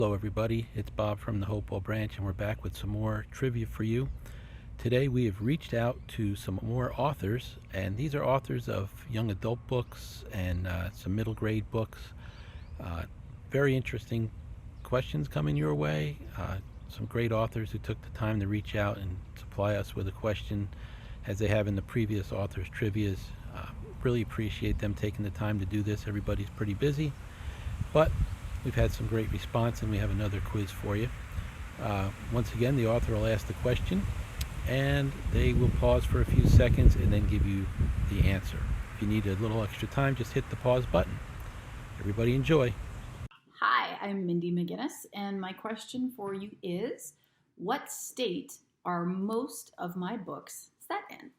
Hello, everybody. It's Bob from the Hopewell branch, and we're back with some more trivia for you. Today, we have reached out to some more authors, and these are authors of young adult books and some middle grade books. Uh, Very interesting questions coming your way. Some great authors who took the time to reach out and supply us with a question, as they have in the previous authors' trivias. Really appreciate them taking the time to do this. Everybody's pretty busy, but we've had some great response, and we have another quiz for you. Once again, the author will ask the question, and they will pause for a few seconds and then give you the answer. If you need a little extra time, just hit the pause button. Everybody enjoy. Hi, I'm Mindy McGinnis, and my question for you is, what state are most of my books set in?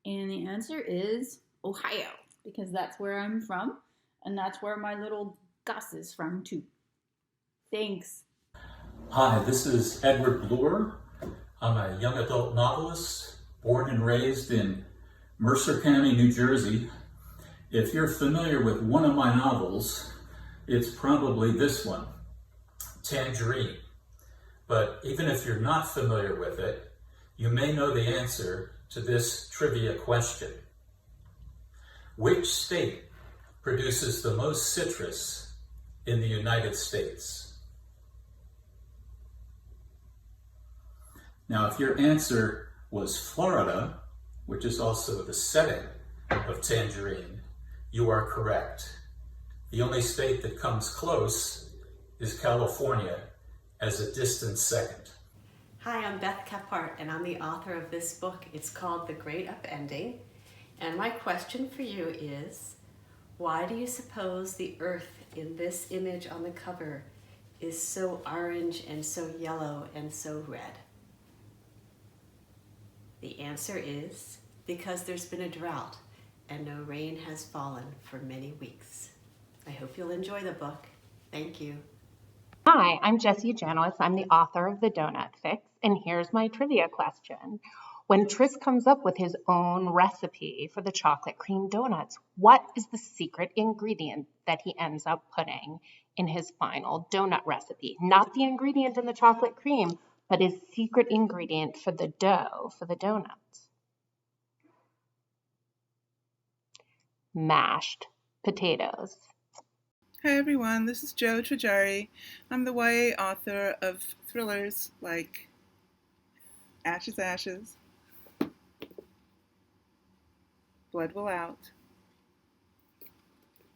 And the answer is Ohio, because that's where I'm from, and that's where my little Gus is from too. Thanks. Hi, this is Edward Bloor. I'm a young adult novelist, born and raised in Mercer County, New Jersey. If you're familiar with one of my novels, it's probably this one, Tangerine. But even if you're not familiar with it, you may know the answer to this trivia question. Which state produces the most citrus in the United States? Now, if your answer was Florida, which is also the setting of Tangerine, you are correct. The only state that comes close is California as a distant second. Hi, I'm Beth Kephart, and I'm the author of this book. It's called The Great Upending. And my question for you is, why do you suppose the earth in this image on the cover is so orange and so yellow and so red? The answer is because there's been a drought and no rain has fallen for many weeks. I hope you'll enjoy the book. Thank you. Hi, I'm Jessie Jonas. I'm the author of The Donut Fix, and here's my trivia question. When Tris comes up with his own recipe for the chocolate cream donuts, what is the secret ingredient that he ends up putting in his final donut recipe? Not the ingredient in the chocolate cream, but his secret ingredient for the dough for the donuts. Mashed potatoes. Hi everyone, this is Jo Trajari. I'm the YA author of thrillers like Ashes, Ashes, Blood Will Out,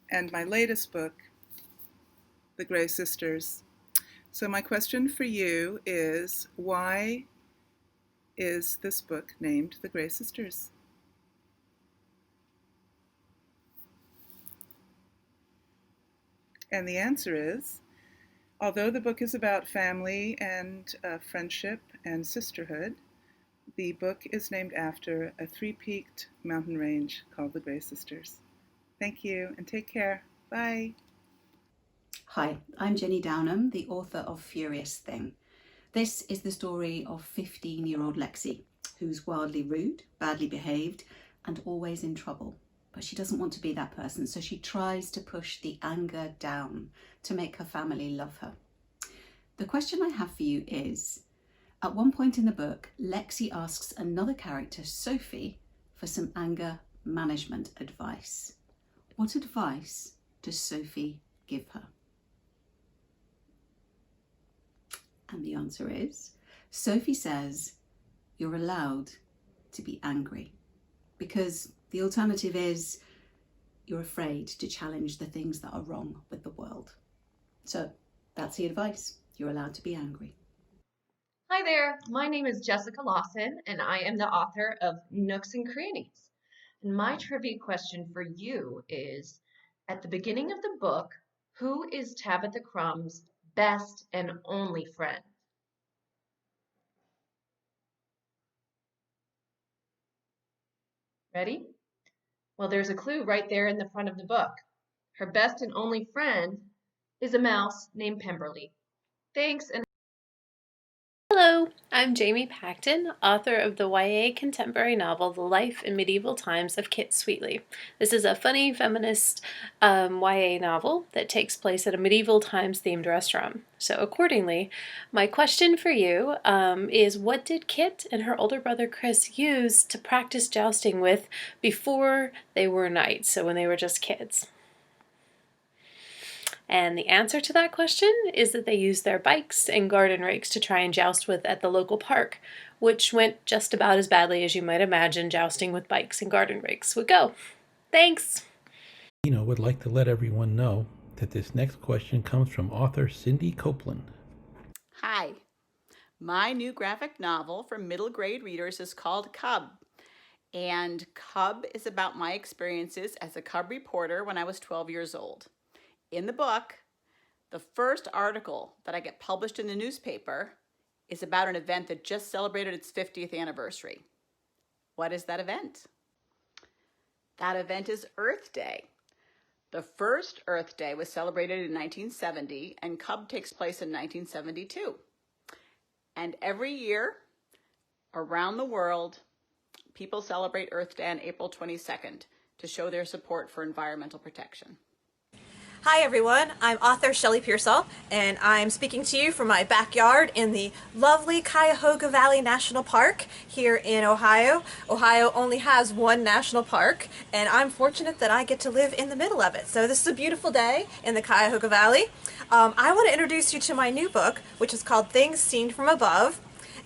and my latest book, The Grey Sisters. So my question for you is, why is this book named The Grey Sisters? And the answer is, although the book is about family and friendship and sisterhood, the book is named after a three-peaked mountain range called the Grey Sisters. Thank you and take care. Bye. Hi, I'm Jenny Downham, the author of Furious Thing. This is the story of 15-year-old Lexi, who's wildly rude, badly behaved, and always in trouble. But she doesn't want to be that person, so she tries to push the anger down to make her family love her. The question I have for you is, at one point in the book, Lexi asks another character, Sophie, for some anger management advice. What advice does Sophie give her? And the answer is, Sophie says, you're allowed to be angry, because the alternative is you're afraid to challenge the things that are wrong with the world. So that's the advice. You're allowed to be angry. Hi there, my name is Jessica Lawson, and I am the author of Nooks and Crannies. And my trivia question for you is, at the beginning of the book, who is Tabitha Crumb's best and only friend? Ready? Well, there's a clue right there in the front of the book. Her best and only friend is a mouse named Pemberley. Thanks, and Hello, Hello, I'm Jamie Pacton, author of the YA contemporary novel The Life in Medieval Times of Kit Sweetly. This is a funny feminist YA novel that takes place at a medieval times themed restaurant. So accordingly, my question for you is, what did Kit and her older brother Chris use to practice jousting with before they were knights, so when they were just kids? And the answer to that question is that they used their bikes and garden rakes to try and joust with at the local park, which went just about as badly as you might imagine jousting with bikes and garden rakes would go. Thanks! Would like to let everyone know that this next question comes from author Cindy Copeland. Hi. My new graphic novel for middle grade readers is called Cub. And Cub is about my experiences as a cub reporter when I was 12 years old. In the book, the first article that I get published in the newspaper is about an event that just celebrated its 50th anniversary. What is that event? That event is Earth Day. The first Earth Day was celebrated in 1970, and Cub takes place in 1972. And every year, around the world, people celebrate Earth Day on April 22nd to show their support for environmental protection. Hi everyone, I'm author Shelly Pearson, and I'm speaking to you from my backyard in the lovely Cuyahoga Valley National Park here in Ohio. Ohio only has one national park, and I'm fortunate that I get to live in the middle of it. So this is a beautiful day in the Cuyahoga Valley. I want to introduce you to my new book, which is called Things Seen from Above,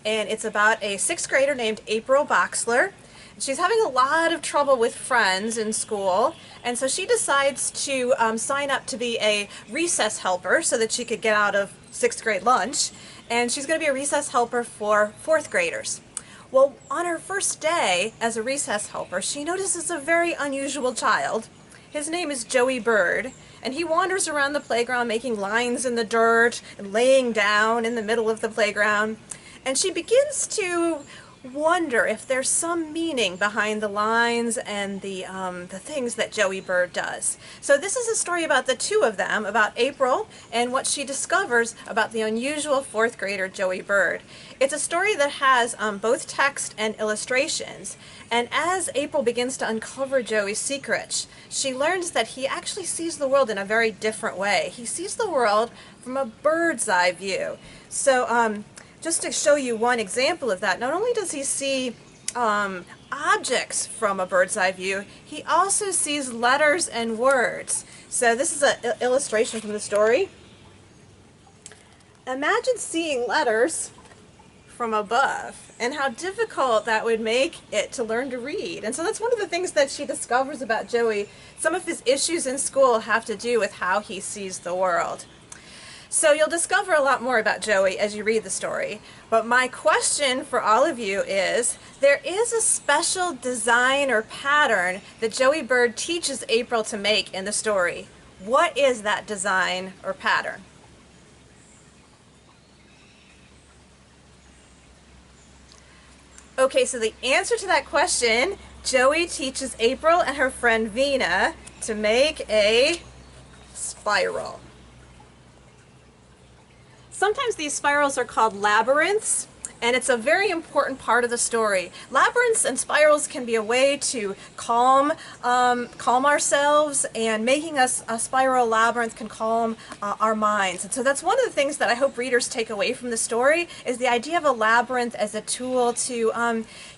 and it's about a 6th grader named April Boxler. She's having a lot of trouble with friends in school, and so she decides to sign up to be a recess helper so that she could get out of 6th grade lunch, and she's going to be a recess helper for 4th graders. Well, on her first day as a recess helper, she notices a very unusual child. His name is Joey Bird, and he wanders around the playground making lines in the dirt and laying down in the middle of the playground, and she begins to wonder if there's some meaning behind the lines and the things that Joey Bird does. So this is a story about the two of them, about April and what she discovers about the unusual 4th grader Joey Bird. It's a story that has both text and illustrations, and as April begins to uncover Joey's secrets, she learns that he actually sees the world in a very different way. He sees the world from a bird's eye view. So just to show you one example of that, not only does he see objects from a bird's eye view, he also sees letters and words. So this is an illustration from the story. Imagine seeing letters from above and how difficult that would make it to learn to read. And so that's one of the things that she discovers about Joey. Some of his issues in school have to do with how he sees the world. So you'll discover a lot more about Joey as you read the story. But my question for all of you is, there is a special design or pattern that Joey Bird teaches April to make in the story. What is that design or pattern? Okay, so the answer to that question, Joey teaches April and her friend Vina to make a spiral. Sometimes these spirals are called labyrinths, and it's a very important part of the story. Labyrinths and spirals can be a way to calm ourselves, and making us a spiral labyrinth can calm our minds. And so that's one of the things that I hope readers take away from the story, is the idea of a labyrinth as a tool to,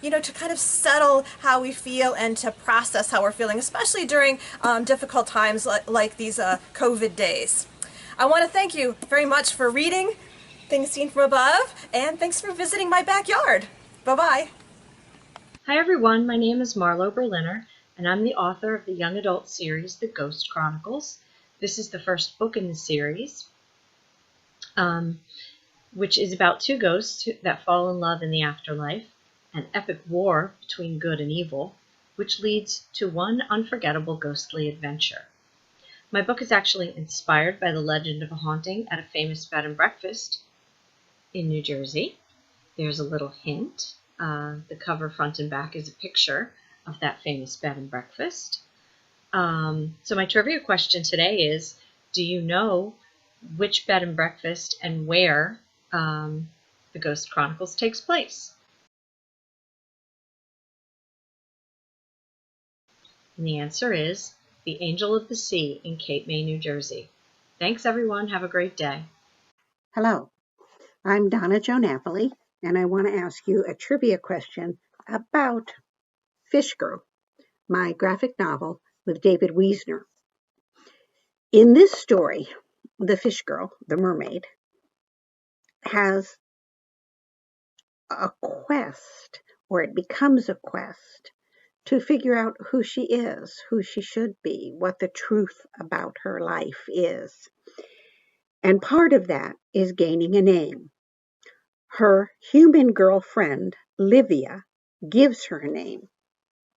to kind of settle how we feel and to process how we're feeling, especially during difficult times like these COVID days. I want to thank you very much for reading Things Seen from Above, and thanks for visiting my backyard. Bye-bye. Hi everyone, my name is Marlo Berlin, and I'm the author of the young adult series, The Ghost Chronicles. This is the first book in the series, which is about two ghosts that fall in love in the afterlife, an epic war between good and evil, which leads to one unforgettable ghostly adventure. My book is actually inspired by the legend of a haunting at a famous bed and breakfast in New Jersey. There's a little hint. The cover front and back is a picture of that famous bed and breakfast. So my trivia question today is, do you know which bed and breakfast and where the the Ghost Chronicles takes place? And the answer is The Angel of the Sea in Cape May, New Jersey. Thanks, everyone. Have a great day. Hello, I'm Donna Joe Napoli, and I want to ask you a trivia question about Fish Girl, my graphic novel with David Wiesner. In this story, the fish girl, the mermaid, has a quest, or it becomes a quest, to figure out who she is, who she should be, what the truth about her life is. And part of that is gaining a name. Her human girlfriend, Livia, gives her a name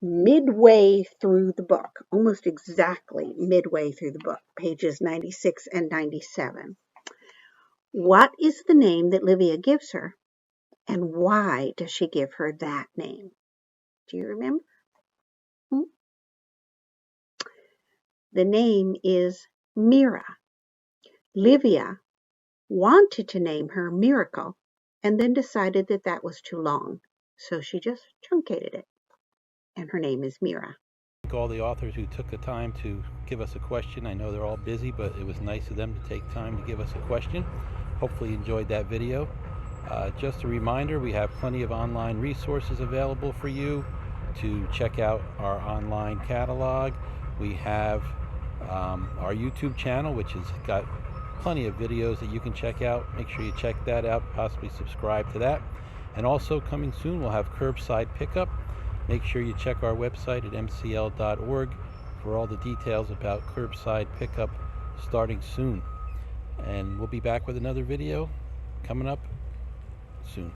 midway through the book, almost exactly midway through the book, pages 96 and 97. What is the name that Livia gives her, and why does she give her that name? Do you remember? The name is Mira. Livia wanted to name her Miracle and then decided that that was too long, so she just truncated it, and her name is Mira. Thank all the authors who took the time to give us a question. I know they're all busy, but it was nice of them to take time to give us a question. Hopefully you enjoyed that video. Just a reminder, we have plenty of online resources available for you to check out our online catalog. We have our YouTube channel, which has got plenty of videos that you can check out. Make sure you check that out, possibly subscribe to that. And also coming soon, we'll have curbside pickup. Make sure you check our website at mcl.org for all the details about curbside pickup starting soon. And we'll be back with another video coming up soon.